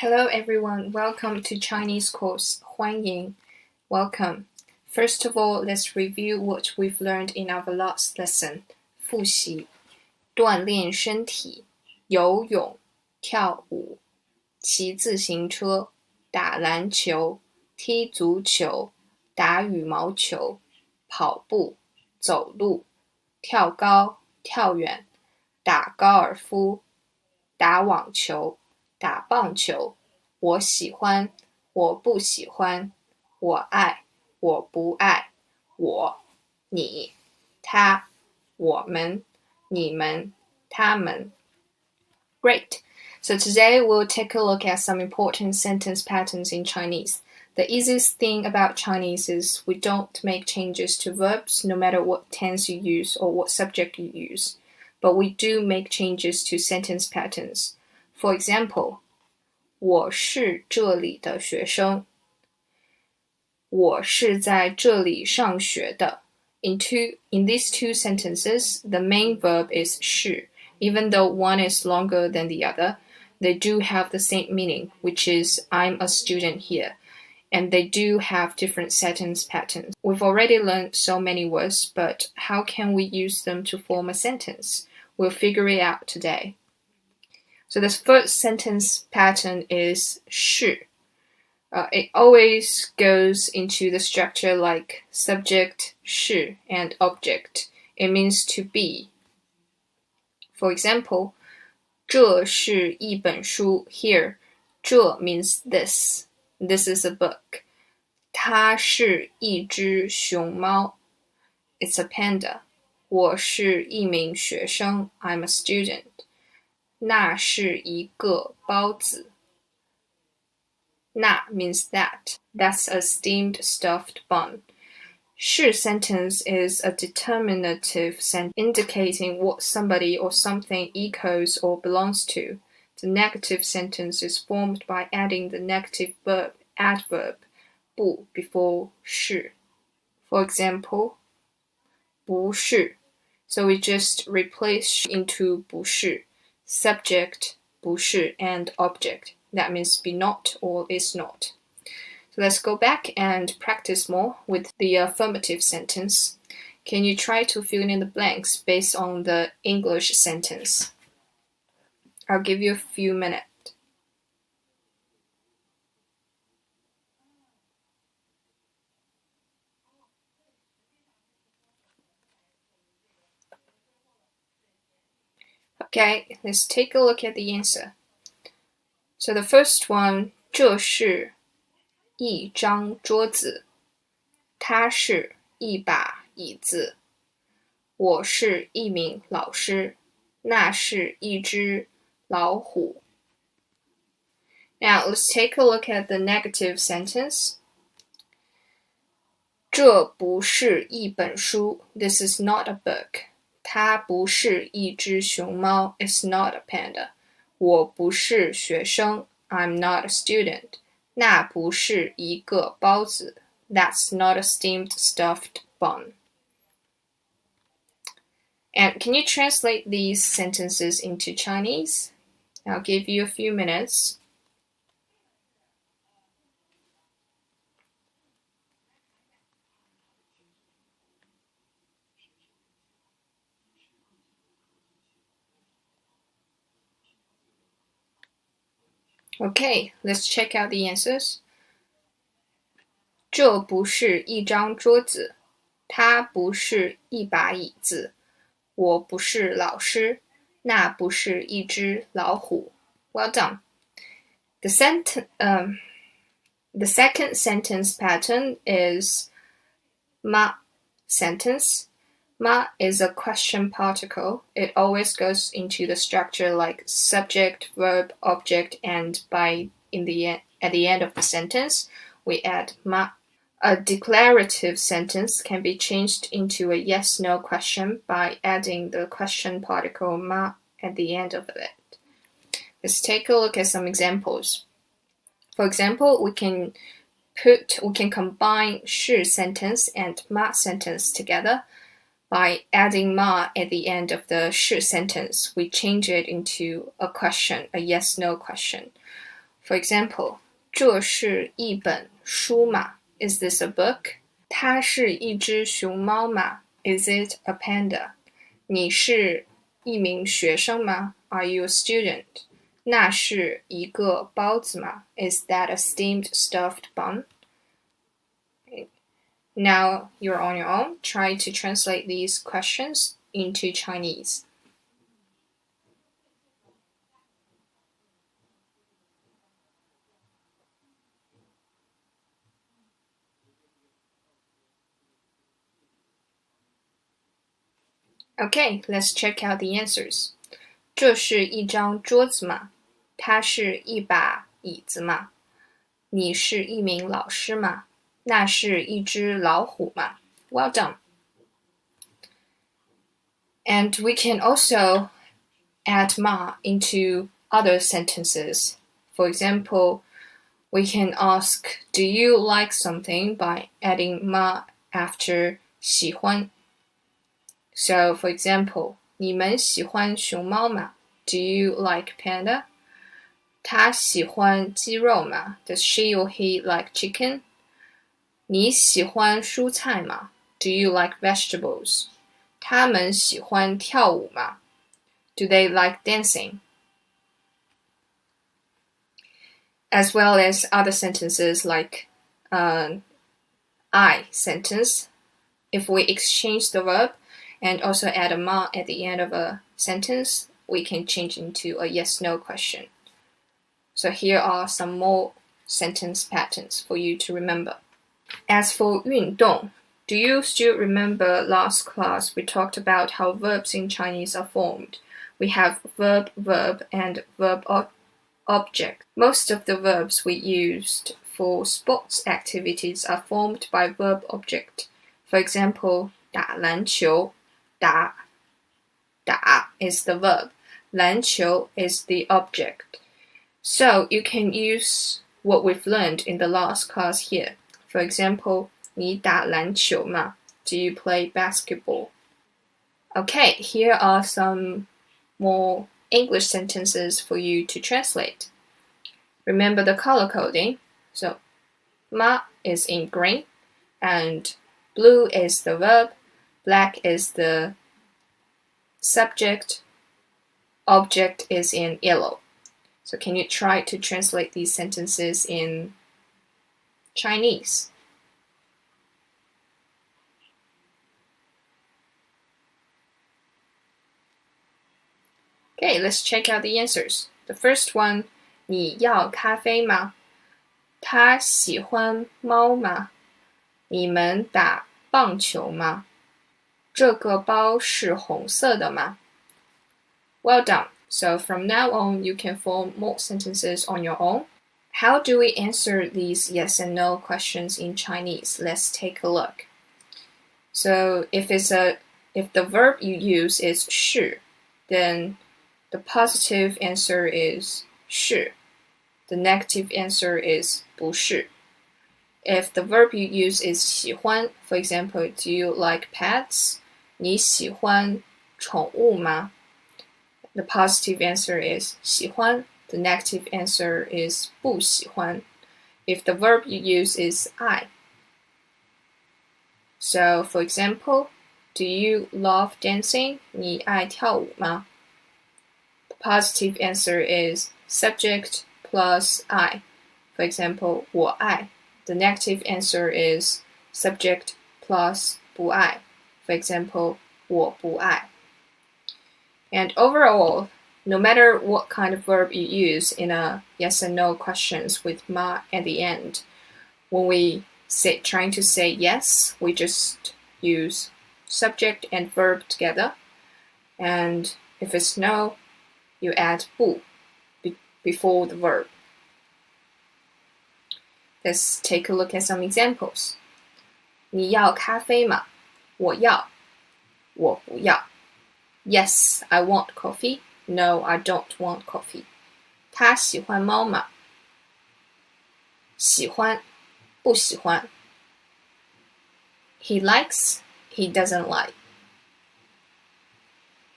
Hello everyone, welcome to Chinese course. 欢迎 welcome. First of all, let's review what we've learned in our last lesson. 复习锻炼身体游泳跳舞骑自行车打篮球踢足球打羽毛球跑步走路跳高跳远打高尔夫打网球打棒球我喜欢我不喜欢我爱我不爱我你他我们你们他们 Great. So today we'll take a look at some important sentence patterns in Chinese. The easiest thing about Chinese is we don't make changes to verbs no matter what tense you use or what subject you use, but we do make changes to sentence patterns. For example, 我是这里的学生。我是在这里上学的。In these two sentences, the main verb is 是. Even though one is longer than the other, they do have the same meaning, which is I'm a student here. And they do have different sentence patterns. We've already learned so many words, but how can we use them to form a sentence? We'll figure it out today. So the first sentence pattern is 是. It always goes into the structure like subject 是 and object. It means to be. For example, 这是一本书 here. 这 means this. This is a book. 它是一只熊猫 It's a panda. 我是一名学生 I'm a student. 那是一个包子那 means that. That's a steamed stuffed bun. 是 sentence is a determinative sentence indicating what somebody or something equals or belongs to. The negative sentence is formed by adding the negative verb adverb 不 before 是. For example, 不是 So we just replace '是' into 不是 subject 不是 and object. That means be not or is not. So let's go back and practice more with the affirmative sentence. Can you try to fill in the blanks based on the English sentence? I'll give you a few minutes. Okay, let's take a look at the answer. So the first one, 这是一张桌子，它是一把椅子，我是一名老师，那是一只老虎。Now let's take a look at the negative sentence. 这不是一本书 This is not a book. 它不是一只熊猫 It's not a panda. 我不是学生 I'm not a student. 那不是一个包子 That's not a steamed stuffed bun. And can you translate these sentences into Chinese? I'll give you a few minutes. Okay, let's check out the answers. 这不是一张桌子，它不是一把椅子，我不是老师，那不是一只老虎。Well done. The second sentence pattern is 嘛 sentence. 嘛 is a question particle. It always goes into the structure like subject, verb, object, and at the end of the sentence, we add 嘛. A declarative sentence can be changed into a yes-no question by adding the question particle 嘛 at the end of it. Let's take a look at some examples. For example, we can combine 是 sentence and 嘛 sentence together. By adding 嘛 at the end of the 是 sentence, we change it into a question, a yes-no question. For example, 这是一本书吗 Is this a book? 它是一只熊猫吗 Is it a panda? 你是一名学生吗 Are you a student? 那是一个包子吗 Is that a steamed stuffed bun? Now you're on your own. Try to translate these questions into Chinese. Okay, let's check out the answers. 这是一张桌子吗？它是一把椅子吗？你是一名老师吗？那是一只老虎吗？ Well done. And we can also add ma into other sentences. For example, we can ask, do you like something by adding ma after 喜欢. So, for example, 你们喜欢熊猫吗 Do you like panda? 他喜欢鸡肉吗 Does she or he like chicken? 你喜欢蔬菜吗 Do you like vegetables? 他们喜欢跳舞吗 Do they like dancing? As well as other sentences like I sentence. If we exchange the verb and also add a ma at the end of a sentence, we can change into a yes-no question. So here are some more sentence patterns for you to remember. As for 运动, do you still remember last class we talked about how verbs in Chinese are formed? We have verb, verb, and verb object. Most of the verbs we used for sports activities are formed by verb object. For example, 打篮球, 打is the verb, 篮球 is the object. So you can use what we've learned in the last class here. For example, 你打篮球吗? Do you play basketball? Okay, here are some more English sentences for you to translate. Remember the color coding. So, ma is in green, and blue is the verb, black is the subject, object is in yellow. So can you try to translate these sentences in Chinese? Okay, let's check out the answers. The first one, 你要咖啡吗？他喜欢猫吗？你们打棒球吗？这个包是红色的吗？ Well done. So from now on, you can form more sentences on your own. How do we answer these yes and no questions in Chinese? Let's take a look. So if the verb you use is 是, then the positive answer is 是. The negative answer is 不是. If the verb you use is 喜欢, for example, do you like pets? 你喜欢宠物吗? The positive answer is 喜欢. The negative answer is 不喜欢. If the verb you use is I. So, for example, do you love dancing? 你爱跳舞吗? The positive answer is subject plus I. For example, 我爱. The negative answer is subject plus 不爱. For example, 我不爱. And overall, no matter what kind of verb you use in a yes and no questions with ma at the end, when we trying to say yes, we just use subject and verb together. And if it's no, you add 不 before the verb. Let's take a look at some examples. 你要咖啡吗？我要，我不要。Yes, I want coffee. No, I don't want coffee. 他喜欢猫吗？喜欢，不喜欢。He likes, he doesn't like.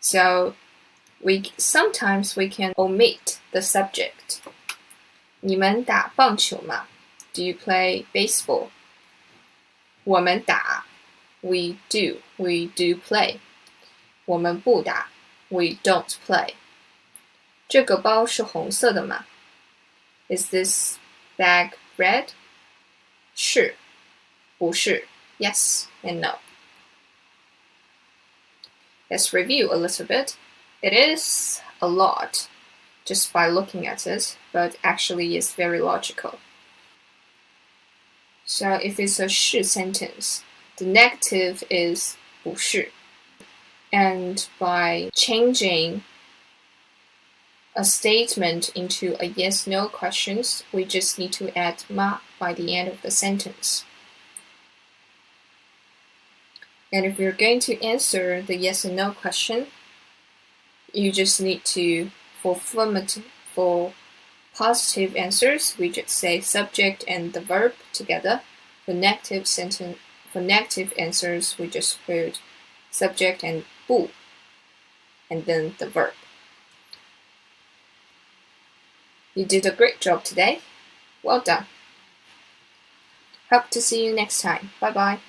So sometimes we can omit the subject. 你们打棒球吗？ Do you play baseball? 我们打 We do play. 我们不打 We don't play. 这个包是红色的吗？ Is this bag red? 是不是 Yes and no. Let's review a little bit. It is a lot just by looking at it, but actually it's very logical. So if it's a 是 sentence, the negative is 不是. And by changing a statement into a yes-no questions, we just need to add 吗 by the end of the sentence. And if you're going to answer the yes and no question, you just need to, for positive answers, we just say subject and the verb together. For negative answers, we just put subject and 不 and then the verb. You did a great job today. Well done. Hope to see you next time. Bye bye.